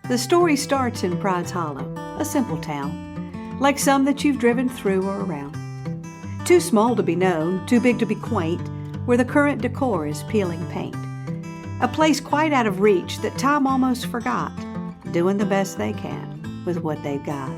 The story starts in Pride's Hollow, a simple town, like some that you've driven through or around. Too small to be known, too big to be quaint, where the current decor is peeling paint. A place quite out of reach that time almost forgot, doing the best they can with what they've got.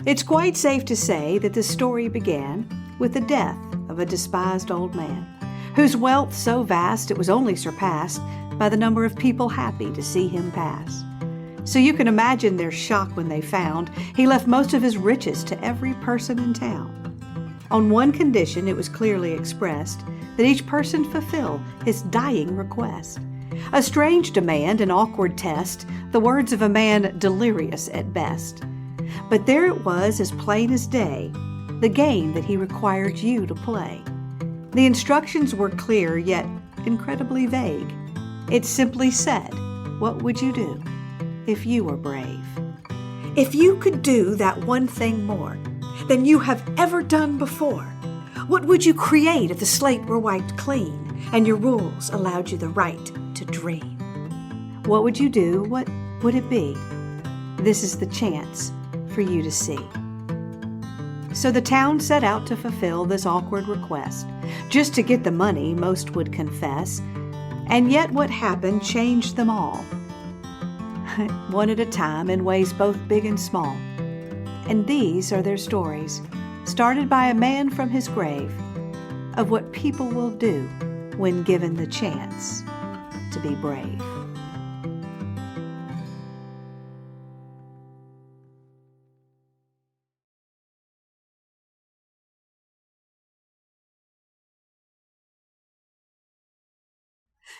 It's quite safe to say that the story began with the death of a despised old man, whose wealth so vast it was only surpassed by the number of people happy to see him pass. So you can imagine their shock when they found he left most of his riches to every person in town. On one condition it was clearly expressed, that each person fulfill his dying request. A strange demand, an awkward test, the words of a man delirious at best. But there it was, as plain as day, the game that he required you to play. The instructions were clear, yet incredibly vague. It simply said, what would you do if you were brave? If you could do that one thing more than you have ever done before, what would you create if the slate were wiped clean and your rules allowed you the right to dream? What would you do? What would it be? This is the chance for you to see. So the town set out to fulfill this awkward request, just to get the money, most would confess. And yet what happened changed them all, one at a time, in ways both big and small. And these are their stories, started by a man from his grave, of what people will do when given the chance to be brave.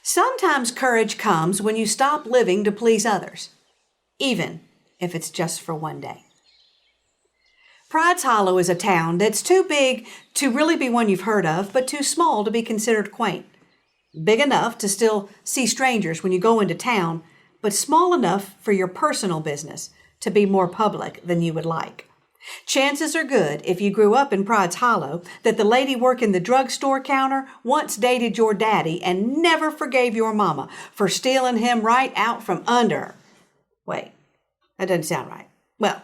Sometimes courage comes when you stop living to please others, even if it's just for one day. Pride's Hollow is a town that's too big to really be one you've heard of, but too small to be considered quaint. Big enough to still see strangers when you go into town, but small enough for your personal business to be more public than you would like. Chances are good, if you grew up in Pride's Hollow, that the lady working the drugstore counter once dated your daddy and never forgave your mama for stealing him right out from under her. Wait, that doesn't sound right. Well,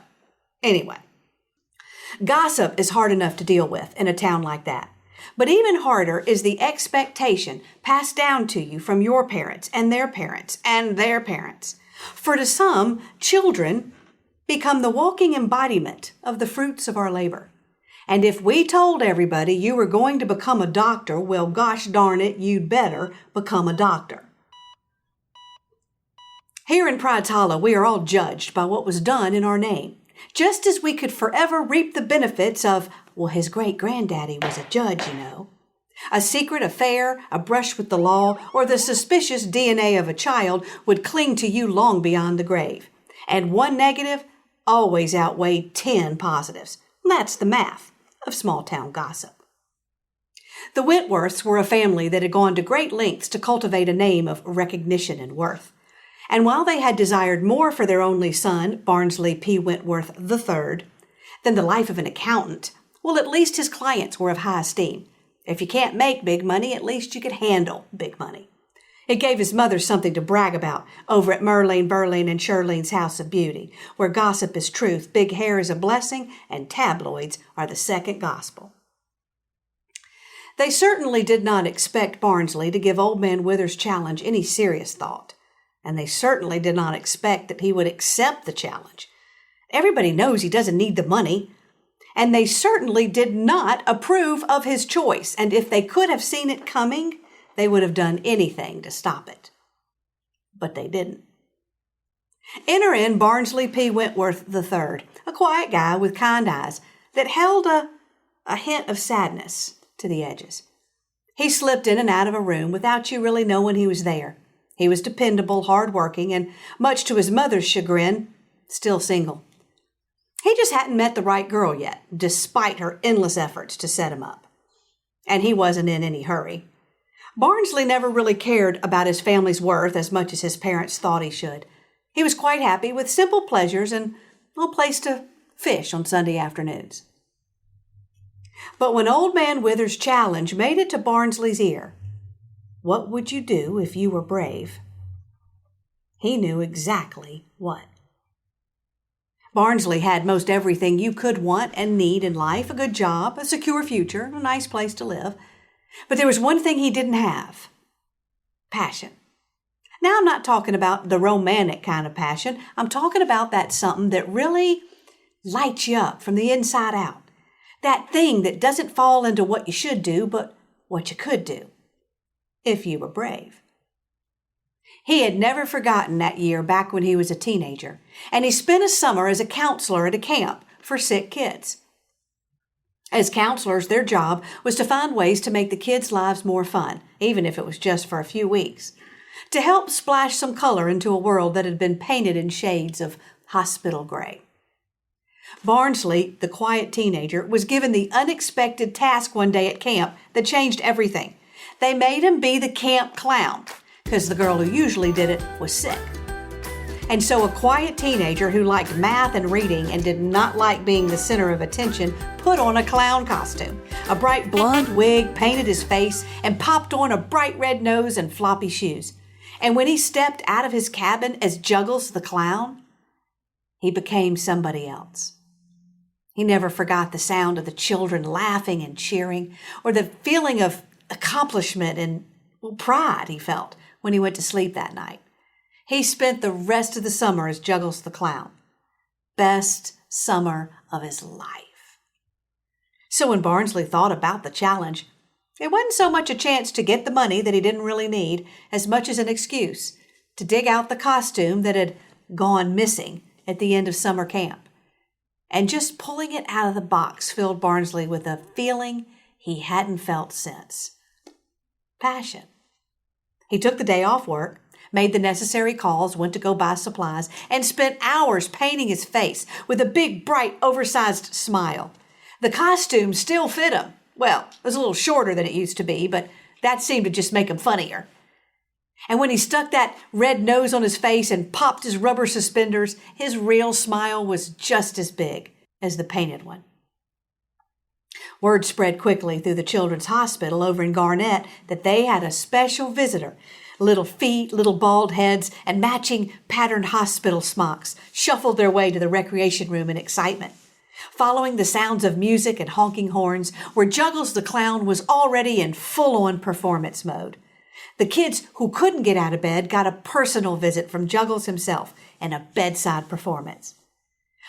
anyway. Gossip is hard enough to deal with in a town like that. But even harder is the expectation passed down to you from your parents and their parents and their parents. For to some, children become the walking embodiment of the fruits of our labor. And if we told everybody you were going to become a doctor, well, gosh darn it, you'd better become a doctor. Here in Pride's Hollow, we are all judged by what was done in our name, just as we could forever reap the benefits of, well, his great-granddaddy was a judge, you know. A secret affair, a brush with the law, or the suspicious DNA of a child would cling to you long beyond the grave. And one negative always outweighed 10 positives. That's the math of small-town gossip. The Wentworths were a family that had gone to great lengths to cultivate a name of recognition and worth. And while they had desired more for their only son, Barnsley P. Wentworth III, than the life of an accountant, well, at least his clients were of high esteem. If you can't make big money, at least you could handle big money. It gave his mother something to brag about over at Merlene, Burlene, and Shirlene's House of Beauty, where gossip is truth, big hair is a blessing, and tabloids are the second gospel. They certainly did not expect Barnsley to give Old Man Wither's challenge any serious thought, and they certainly did not expect that he would accept the challenge. Everybody knows he doesn't need the money, and they certainly did not approve of his choice, and if they could have seen it coming, they would have done anything to stop it. But they didn't. Enter in Barnsley P. Wentworth III, a quiet guy with kind eyes that held a hint of sadness to the edges. He slipped in and out of a room without you really knowing he was there. He was dependable, hard-working, and much to his mother's chagrin, still single. He just hadn't met the right girl yet, despite her endless efforts to set him up. And he wasn't in any hurry. Barnsley never really cared about his family's worth as much as his parents thought he should. He was quite happy with simple pleasures and a place to fish on Sunday afternoons. But when Old Man Wither's challenge made it to Barnsley's ear, What would you do if you were brave? He knew exactly what. Barnsley had most everything you could want and need in life: a good job, a secure future, a nice place to live. But there was one thing he didn't have: passion. Now, I'm not talking about the romantic kind of passion. I'm talking about that something that really lights you up from the inside out. That thing that doesn't fall into what you should do, but what you could do, if you were brave. He had never forgotten that year back when he was a teenager, and he spent a summer as a counselor at a camp for sick kids. As counselors, their job was to find ways to make the kids' lives more fun, even if it was just for a few weeks, to help splash some color into a world that had been painted in shades of hospital gray. Barnsley, the quiet teenager, was given the unexpected task one day at camp that changed everything. They made him be the camp clown, because the girl who usually did it was sick. And so a quiet teenager who liked math and reading and did not like being the center of attention put on a clown costume. A bright blonde wig painted his face and popped on a bright red nose and floppy shoes. And when he stepped out of his cabin as Juggles the clown, he became somebody else. He never forgot the sound of the children laughing and cheering, or the feeling of accomplishment and pride he felt when he went to sleep that night. He spent the rest of the summer as Juggles the clown. Best summer of his life. So when Barnsley thought about the challenge, it wasn't so much a chance to get the money that he didn't really need as much as an excuse to dig out the costume that had gone missing at the end of summer camp. And just pulling it out of the box filled Barnsley with a feeling he hadn't felt since: passion. He took the day off work, made the necessary calls, went to go buy supplies, and spent hours painting his face with a big, bright, oversized smile. The costume still fit him. Well, it was a little shorter than it used to be, but that seemed to just make him funnier. And when he stuck that red nose on his face and popped his rubber suspenders, his real smile was just as big as the painted one. Word spread quickly through the children's hospital over in Garnett that they had a special visitor. Little feet, little bald heads, and matching patterned hospital smocks shuffled their way to the recreation room in excitement, following the sounds of music and honking horns, where Juggles the clown was already in full-on performance mode. The kids who couldn't get out of bed got a personal visit from Juggles himself and a bedside performance.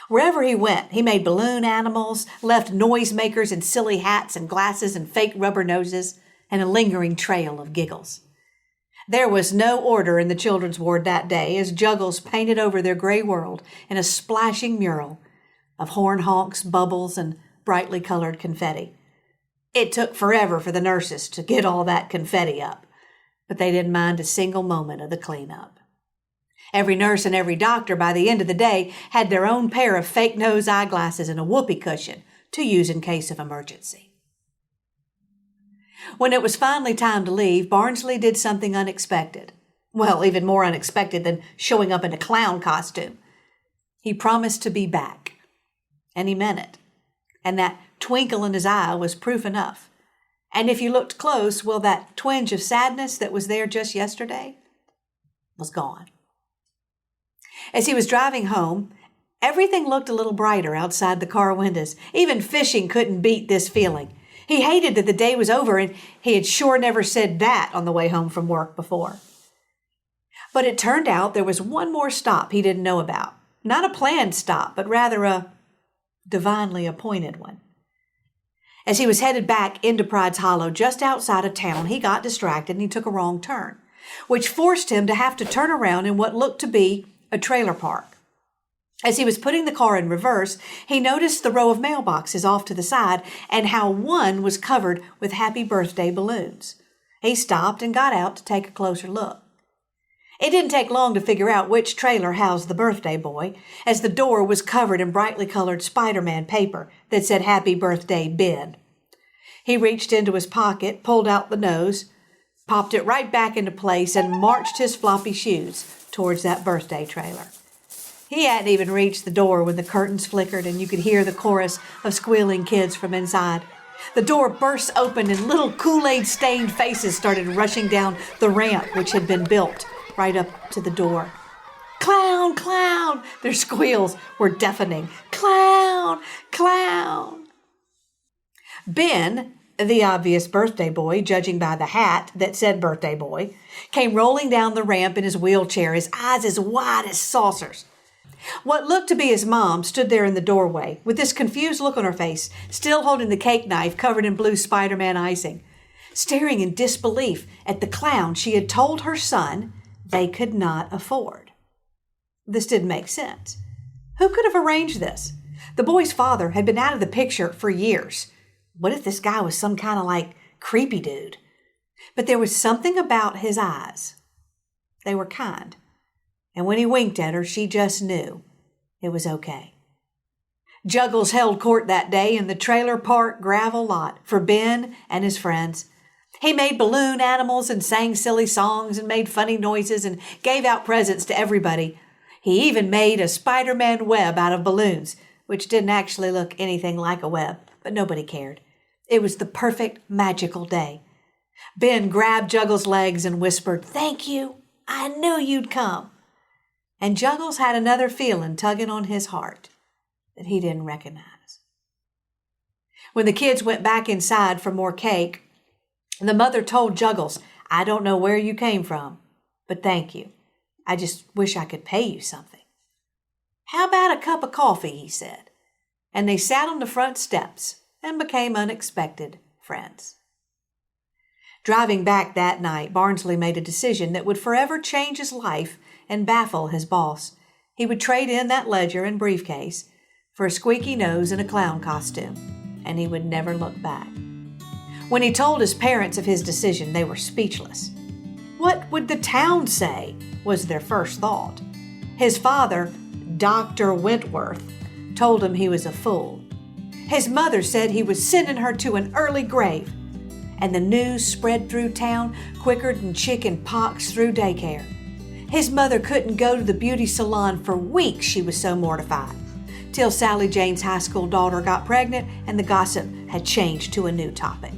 Wherever he went, he made balloon animals, left noisemakers in silly hats and glasses and fake rubber noses, and a lingering trail of giggles. There was no order in the children's ward that day as Juggles painted over their gray world in a splashing mural of horn honks, bubbles, and brightly colored confetti. It took forever for the nurses to get all that confetti up, but they didn't mind a single moment of the cleanup. Every nurse and every doctor by the end of the day had their own pair of fake nose eyeglasses and a whoopee cushion to use in case of emergency. When it was finally time to leave, Barnsley did something unexpected. Well, even more unexpected than showing up in a clown costume. He promised to be back. And he meant it. And that twinkle in his eye was proof enough. And if you looked close, well, that twinge of sadness that was there just yesterday was gone. As he was driving home, everything looked a little brighter outside the car windows. Even fishing couldn't beat this feeling. He hated that the day was over, and he had sure never said that on the way home from work before. But it turned out there was one more stop he didn't know about. Not a planned stop, but rather a divinely appointed one. As he was headed back into Pride's Hollow just outside of town, he got distracted and he took a wrong turn, which forced him to have to turn around in what looked to be a trailer park. As he was putting the car in reverse, he noticed the row of mailboxes off to the side and how one was covered with happy birthday balloons. He stopped and got out to take a closer look. It didn't take long to figure out which trailer housed the birthday boy, as the door was covered in brightly colored Spider-Man paper that said Happy Birthday, Ben. He reached into his pocket, pulled out the nose, popped it right back into place, and marched his floppy shoes towards that birthday trailer. He hadn't even reached the door when the curtains flickered and you could hear the chorus of squealing kids from inside. The door burst open and little Kool-Aid stained faces started rushing down the ramp which had been built right up to the door. "Clown, clown!" Their squeals were deafening. "Clown, clown!" Ben, the obvious birthday boy, judging by the hat that said birthday boy, came rolling down the ramp in his wheelchair, his eyes as wide as saucers. What looked to be his mom stood there in the doorway, with this confused look on her face, still holding the cake knife covered in blue Spider-Man icing, staring in disbelief at the clown she had told her son they could not afford. This didn't make sense. Who could have arranged this? The boy's father had been out of the picture for years. What if this guy was some kind of creepy dude? But there was something about his eyes. They were kind. And when he winked at her, she just knew it was okay. Juggles held court that day in the trailer park gravel lot for Ben and his friends. He made balloon animals and sang silly songs and made funny noises and gave out presents to everybody. He even made a Spider-Man web out of balloons, which didn't actually look anything like a web, but nobody cared. It was the perfect magical day. Ben grabbed Juggles' legs and whispered, "Thank you. I knew you'd come." And Juggles had another feeling tugging on his heart that he didn't recognize. When the kids went back inside for more cake, the mother told Juggles, "I don't know where you came from, but thank you. I just wish I could pay you something." "How about a cup of coffee?" he said. And they sat on the front steps and became unexpected friends. Driving back that night, Barnsley made a decision that would forever change his life and baffle his boss. He would trade in that ledger and briefcase for a squeaky nose and a clown costume, and he would never look back. When he told his parents of his decision, they were speechless. What would the town say, was their first thought. His father, Dr. Wentworth, told him he was a fool. His mother said he was sending her to an early grave. And the news spread through town quicker than chicken pox through daycare. His mother couldn't go to the beauty salon for weeks, she was so mortified, till Sally Jane's high school daughter got pregnant and the gossip had changed to a new topic.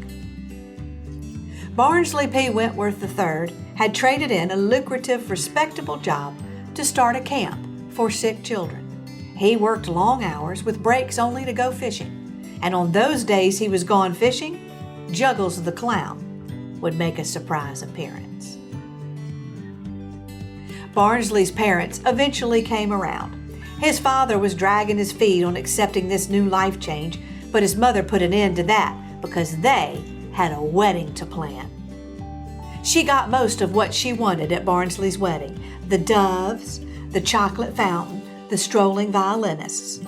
Barnsley P. Wentworth III had traded in a lucrative, respectable job to start a camp for sick children. He worked long hours with breaks only to go fishing, and on those days he was gone fishing, Juggles the clown would make a surprise appearance. Barnsley's parents eventually came around. His father was dragging his feet on accepting this new life change, but his mother put an end to that because they had a wedding to plan. She got most of what she wanted at Barnsley's wedding: the doves, the chocolate fountain, the strolling violinists.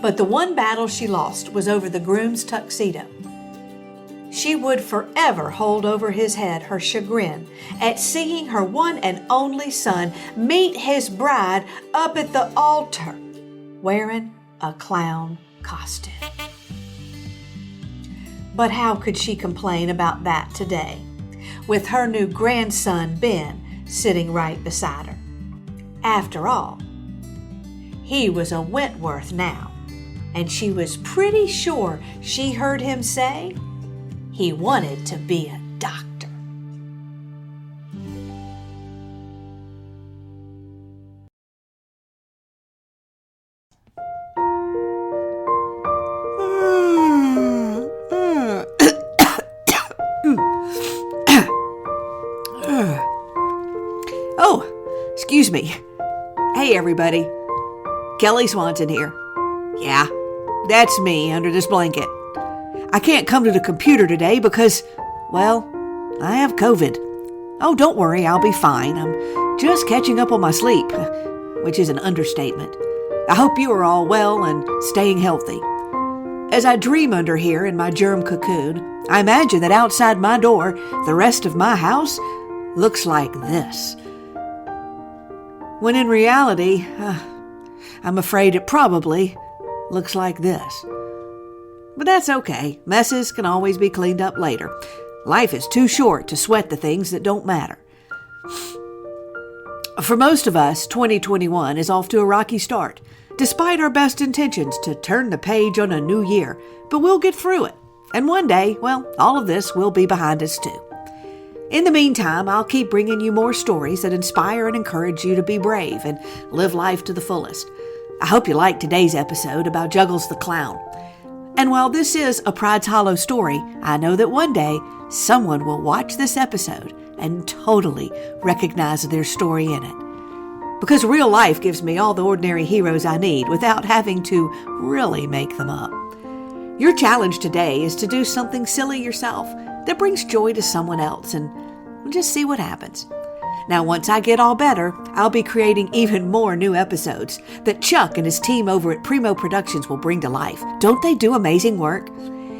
But the one battle she lost was over the groom's tuxedo. She would forever hold over his head her chagrin at seeing her one and only son meet his bride up at the altar wearing a clown costume. But how could she complain about that today, with her new grandson Ben sitting right beside her? After all, he was a Wentworth now, and she was pretty sure she heard him say he wanted to be a doctor. Oh, excuse me. Hey, everybody. Kelly Swanson here. Yeah, that's me under this blanket. I can't come to the computer today because, well, I have COVID. Oh, don't worry, I'll be fine. I'm just catching up on my sleep, which is an understatement. I hope you are all well and staying healthy. As I dream under here in my germ cocoon, I imagine that outside my door, the rest of my house looks like this. When in reality, I'm afraid it probably looks like this. But that's okay. Messes can always be cleaned up later. Life is too short to sweat the things that don't matter. For most of us, 2021 is off to a rocky start. despite our best intentions to turn the page on a new year, but we'll get through it. And one day, well, all of this will be behind us too. In the meantime, I'll keep bringing you more stories that inspire and encourage you to be brave and live life to the fullest. I hope you liked today's episode about Juggles the Clown. And while this is a Pride's Hollow story, I know that one day someone will watch this episode and totally recognize their story in it. Because real life gives me all the ordinary heroes I need without having to really make them up. Your challenge today is to do something silly yourself that brings joy to someone else, and we'll just see what happens. Now, once I get all better, I'll be creating even more new episodes that Chuck and his team over at Primo Productions will bring to life. Don't they do amazing work?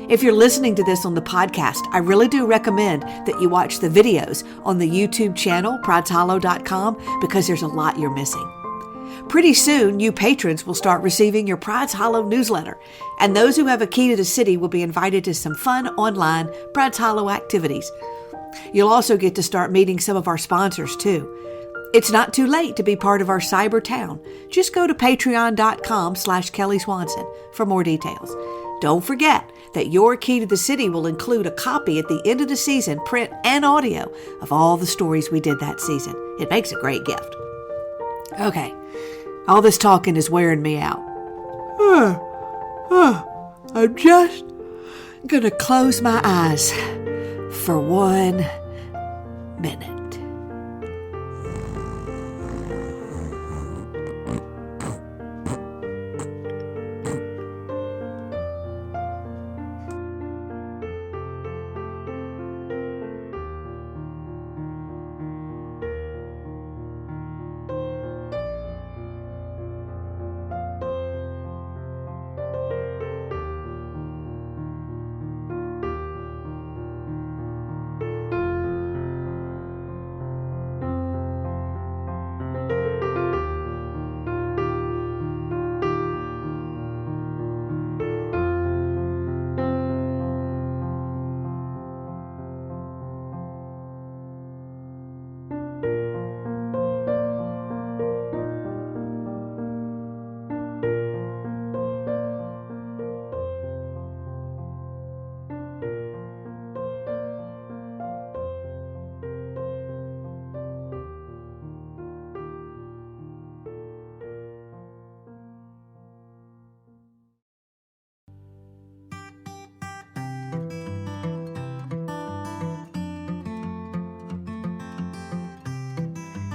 If you're listening to this on the podcast, I really do recommend that you watch the videos on the YouTube channel, prideshollow.com, because there's a lot you're missing. Pretty soon, you patrons will start receiving your Pride's Hollow newsletter, and those who have a key to the city will be invited to some fun online Pride's Hollow activities. You'll also get to start meeting some of our sponsors, too. It's not too late to be part of our cyber town. Just go to patreon.com/Kelly Swanson for more details. Don't forget that your key to the city will include a copy at the end of the season, print and audio, of all the stories we did that season. It makes a great gift. Okay, all this talking is wearing me out. I'm just gonna close my eyes for 1 minute.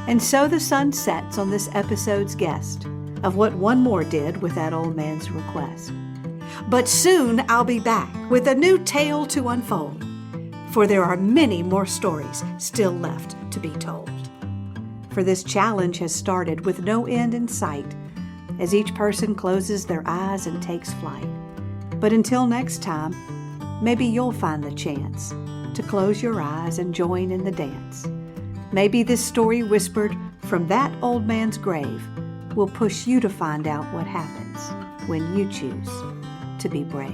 And so the sun sets on this episode's guest of what one more did with that old man's request. But soon I'll be back with a new tale to unfold, for there are many more stories still left to be told. For this challenge has started with no end in sight, as each person closes their eyes and takes flight. But until next time, maybe you'll find the chance to close your eyes and join in the dance. Maybe this story whispered from that old man's grave will push you to find out what happens when you choose to be brave.